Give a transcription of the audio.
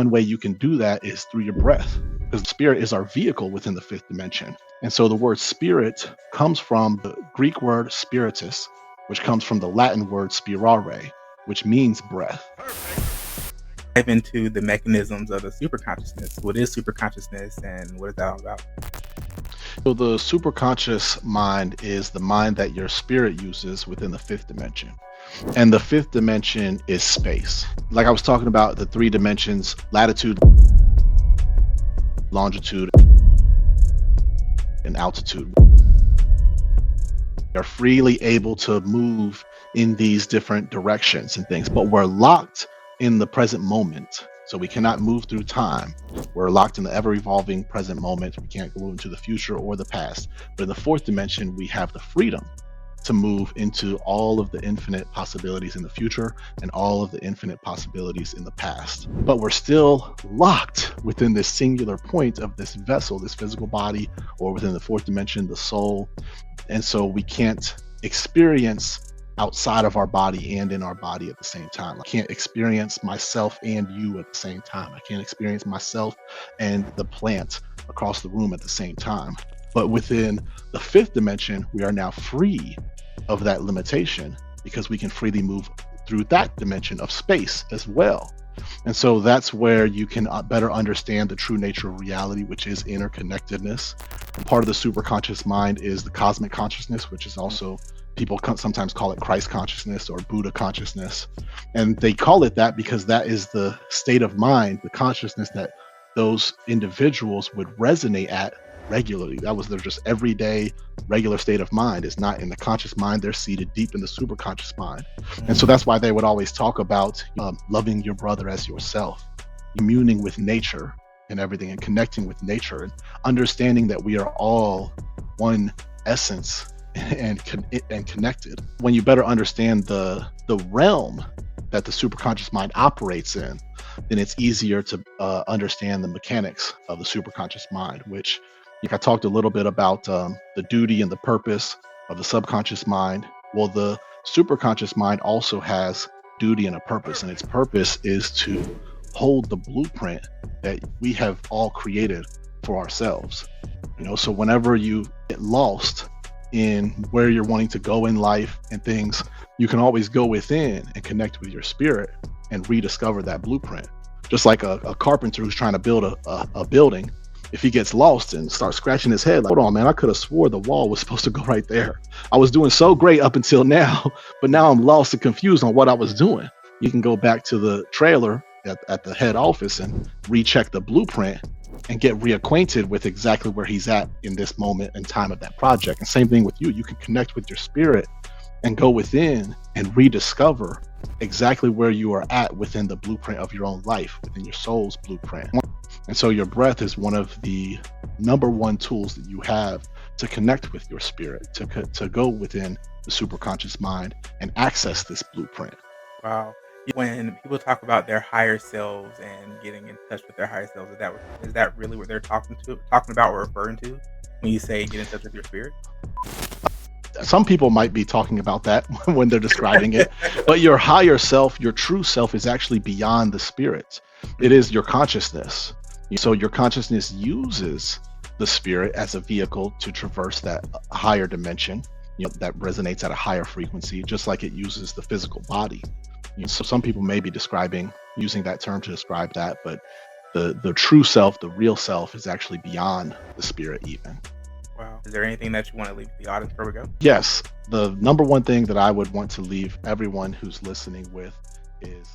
One way you can do that is through your breath, because spirit is our vehicle within the fifth dimension. And so the word spirit comes from the Greek word spiritus, which comes from the Latin word spirare, which means breath. Dive into the mechanisms of the superconsciousness. What is superconsciousness and what is that all about? So the superconscious mind is the mind that your spirit uses within the fifth dimension. And the fifth dimension is space. Like I was talking about, the three dimensions: latitude, longitude, and altitude. We're freely able to move in these different directions and things, but we're locked in the present moment. So we cannot move through time. We're locked in the ever-evolving present moment. We can't go into the future or the past. But in the fourth dimension, we have the freedom to move into all of the infinite possibilities in the future and all of the infinite possibilities in the past. But we're still locked within this singular point of this vessel, this physical body, or within the fourth dimension, the soul. And so we can't experience outside of our body and in our body at the same time. I can't experience myself and you at the same time. I can't experience myself and the plant across the room at the same time. But within the fifth dimension, we are now free of that limitation because we can freely move through that dimension of space as well. And so that's where you can better understand the true nature of reality, which is interconnectedness. And part of the superconscious mind is the cosmic consciousness, which is also, people sometimes call it Christ consciousness or Buddha consciousness. And they call it that because that is the state of mind, the consciousness that those individuals would resonate at regularly. That was their just everyday regular state of mind. Is not in the conscious mind. They're seated deep in the superconscious mind. And so that's why they would always talk about loving your brother as yourself, communing with nature and everything, and connecting with nature, and understanding that we are all one essence and connected. When you better understand the realm that the superconscious mind operates in, then it's easier to understand the mechanics of the superconscious mind, which I talked a little bit about the duty and the purpose of the subconscious mind. Well, the superconscious mind also has duty and a purpose, and its purpose is to hold the blueprint that we have all created for ourselves. So whenever you get lost in where you're wanting to go in life and things, you can always go within and connect with your spirit and rediscover that blueprint. Just like a carpenter who's trying to build a building. If he gets lost and starts scratching his head, like, hold on, man, I could have swore the wall was supposed to go right there. I was doing so great up until now, but now I'm lost and confused on what I was doing. You can go back to the trailer at the head office and recheck the blueprint and get reacquainted with exactly where he's at in this moment and time of that project. And same thing with you. You can connect with your spirit and go within and rediscover exactly where you are at within the blueprint of your own life, within your soul's blueprint. And so your breath is one of the number one tools that you have to connect with your spirit, to go within the superconscious mind and access this blueprint. Wow. When people talk about their higher selves and getting in touch with their higher selves, is that really what they're talking about or referring to when you say get in touch with your spirit? Some people might be talking about that when they're describing it, but your higher self, your true self, is actually beyond the spirit. It is your consciousness. So your consciousness uses the spirit as a vehicle to traverse that higher dimension, that resonates at a higher frequency, just like it uses the physical body. So some people may be using that term to describe that, but the true self, the real self, is actually beyond the spirit even. Wow. Is there anything that you want to leave the audience before we go? Yes. The number one thing that I would want to leave everyone who's listening with is